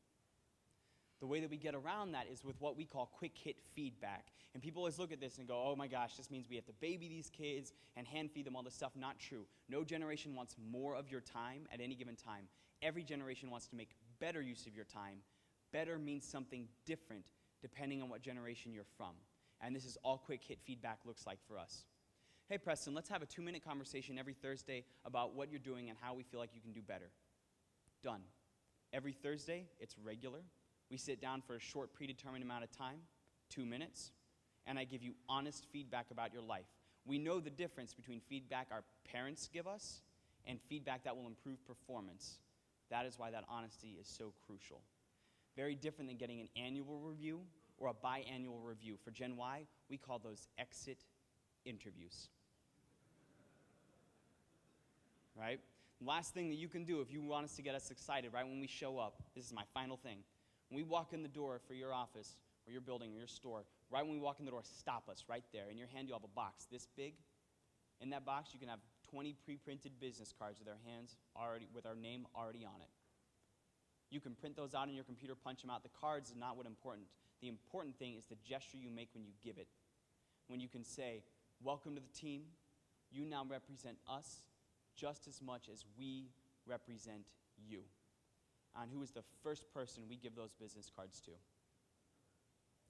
The way that we get around that is with what we call quick hit feedback. And people always look at this and go, oh my gosh, this means we have to baby these kids and hand feed them all this stuff. Not true. No generation wants more of your time at any given time. Every generation wants to make better use of your time. Better means something different depending on what generation you're from. And this is all quick hit feedback looks like for us. Hey Preston, let's have a 2-minute conversation every Thursday about what you're doing and how we feel like you can do better. Done. Every Thursday, it's regular. We sit down for a short predetermined amount of time, 2 minutes, and I give you honest feedback about your life. We know the difference between feedback our parents give us and feedback that will improve performance. That is why that honesty is so crucial. Very different than getting an annual review or a biannual review. For Gen Y, we call those exit interviews. Right? Last thing that you can do if you want us to get us excited, right when we show up, this is my final thing. When we walk in the door for your office or your building or your store, right when we walk in the door, stop us right there. In your hand, you'll have a box this big. In that box, you can have 20 pre-printed business cards with our name already on it. You can print those out on your computer, punch them out. The cards is not what important. The important thing is the gesture you make when you give it. When you can say, welcome to the team. You now represent us just as much as we represent you. And who is the first person we give those business cards to?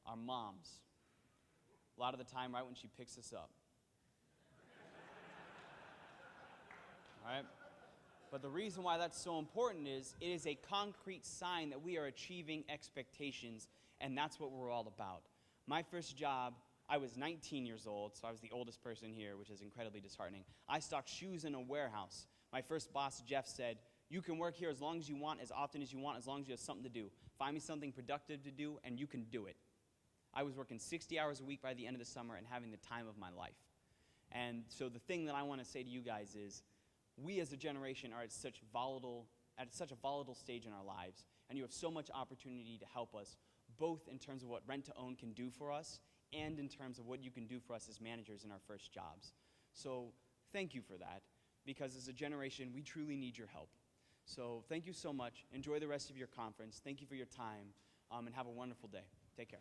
Our moms. A lot of the time, right when she picks us up. All right? But the reason why that's so important is it is a concrete sign that we are achieving expectations, and that's what we're all about. My first job, I was 19 years old, so I was the oldest person here, which is incredibly disheartening. I stocked shoes in a warehouse. My first boss, Jeff, said, you can work here as long as you want, as often as you want, as long as you have something to do. Find me something productive to do, and you can do it. I was working 60 hours a week by the end of the summer and having the time of my life. And so the thing that I want to say to you guys is, we as a generation are at such a volatile stage in our lives, and you have so much opportunity to help us, both in terms of what rent-to-own can do for us and in terms of what you can do for us as managers in our first jobs. So thank you for that, because as a generation, we truly need your help. So thank you so much. Enjoy the rest of your conference. Thank you for your time, and have a wonderful day. Take care.